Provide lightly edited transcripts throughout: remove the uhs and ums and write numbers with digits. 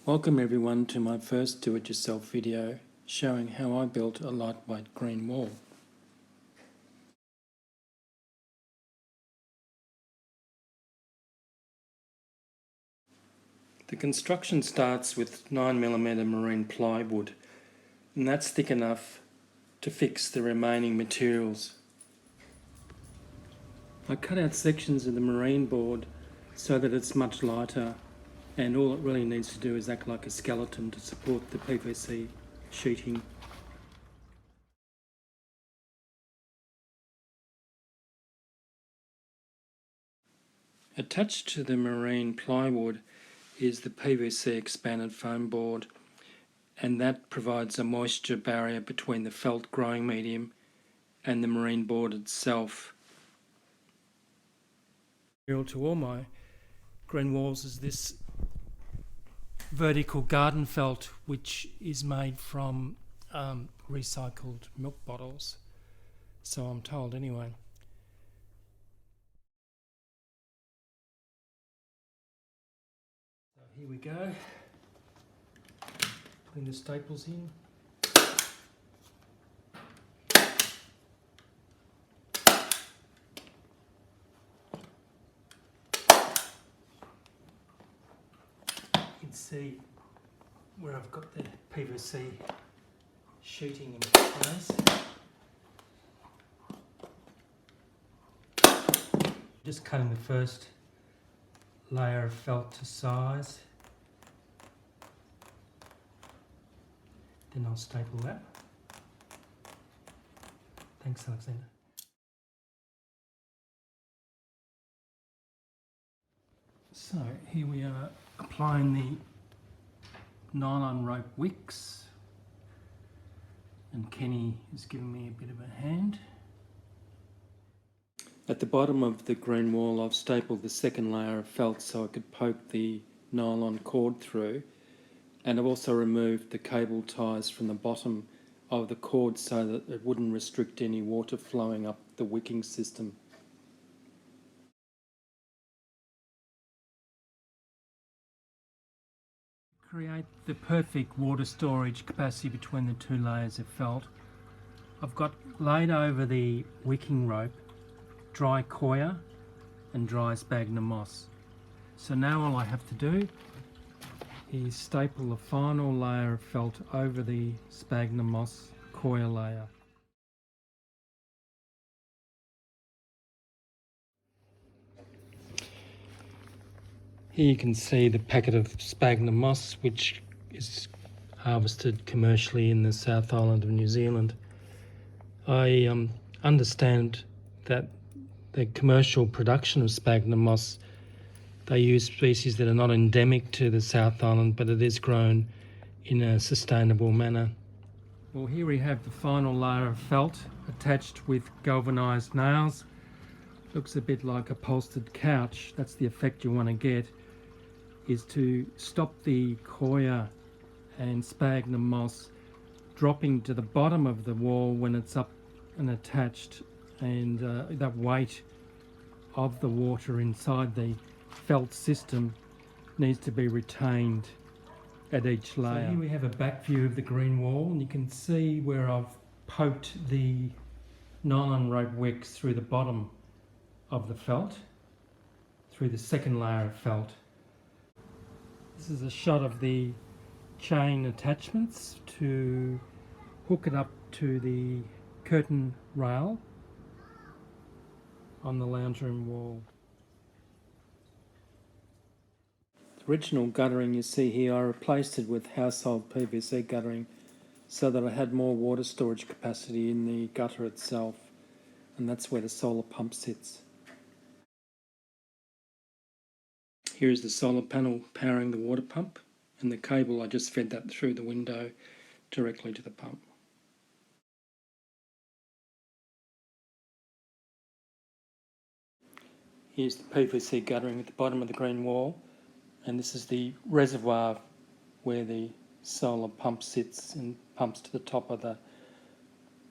Welcome everyone to my first do-it-yourself video showing how I built a lightweight green wall. The construction starts with 9mm marine plywood, and that's thick enough to fix the remaining materials. I cut out sections of the marine board so that it's much lighter, and all it really needs to do is act like a skeleton to support the PVC sheeting. Attached to the marine plywood is the PVC expanded foam board, and that provides a moisture barrier between the felt growing medium and the marine board itself. To all my green walls is this vertical garden felt, which is made from recycled milk bottles, so I'm told anyway. So here we go, putting the staples in. You can see where I've got the PVC sheeting in place. Just cutting the first layer of felt to size, then I'll staple that. Thanks, Alexander. So here we are applying the nylon rope wicks, and Kenny is giving me a bit of a hand. At the bottom of the green wall I've stapled the second layer of felt so I could poke the nylon cord through, and I've also removed the cable ties from the bottom of the cord so that it wouldn't restrict any water flowing up the wicking system. Create the perfect water storage capacity between the two layers of felt, I've got laid over the wicking rope dry coir and dry sphagnum moss. So now all I have to do is staple the final layer of felt over the sphagnum moss coir layer. Here you can see the packet of sphagnum moss, which is harvested commercially in the South Island of New Zealand. I understand that the commercial production of sphagnum moss, they use species that are not endemic to the South Island, but it is grown in a sustainable manner. Well, here we have the final layer of felt attached with galvanised nails. Looks a bit like a upholstered couch. That's the effect you want to get, is to stop the coir and sphagnum moss dropping to the bottom of the wall when it's up and attached, and that weight of the water inside the felt system needs to be retained at each layer. So here we have a back view of the green wall, and you can see where I've poked the nylon rope wicks through the bottom of the felt, through the second layer of felt. This is a shot of the chain attachments to hook it up to the curtain rail on the lounge room wall. The original guttering you see here, I replaced it with household PVC guttering so that I had more water storage capacity in the gutter itself, and that's where the solar pump sits. Here is the solar panel powering the water pump, and the cable, I just fed that through the window directly to the pump. Here's the PVC guttering at the bottom of the green wall, and this is the reservoir where the solar pump sits and pumps to the top of the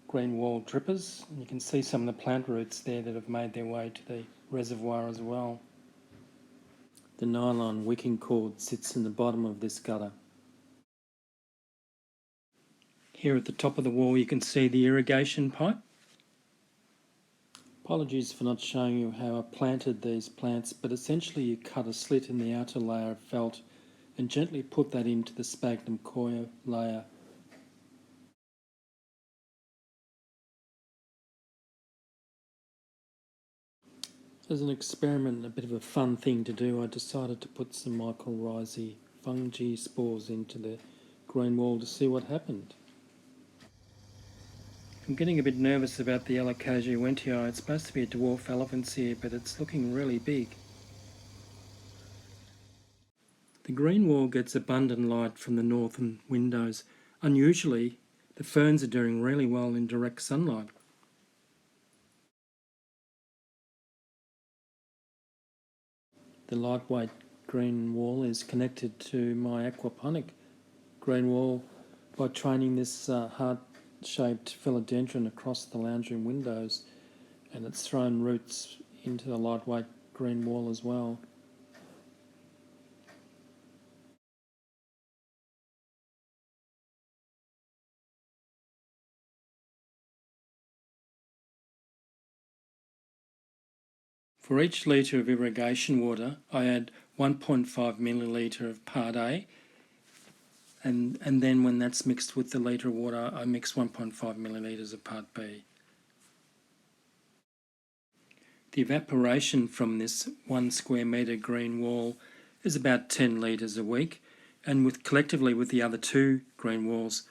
green wall drippers. And you can see some of the plant roots there that have made their way to the reservoir as well. The nylon wicking cord sits in the bottom of this gutter. Here at the top of the wall you can see the irrigation pipe. Apologies for not showing you how I planted these plants, but essentially you cut a slit in the outer layer of felt and gently put that into the sphagnum coir layer. As an experiment, a bit of a fun thing to do, I decided to put some mycorrhizae fungi spores into the green wall to see what happened. I'm getting a bit nervous about the Alocasia wentii. It's supposed to be a dwarf elephant's ear, but it's looking really big. The green wall gets abundant light from the northern windows. Unusually, the ferns are doing really well in direct sunlight. The lightweight green wall is connected to my aquaponic green wall by training this heart-shaped philodendron across the lounge room windows, and it's thrown roots into the lightweight green wall as well. For each litre of irrigation water, I add 1.5 millilitre of part A, and then when that's mixed with the litre of water, I mix 1.5 millilitres of part B. The evaporation from this 1 square metre green wall is about 10 litres a week, and collectively with the other 2 green walls,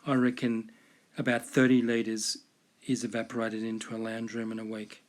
I reckon about 30 litres is evaporated into a lounge room in a week.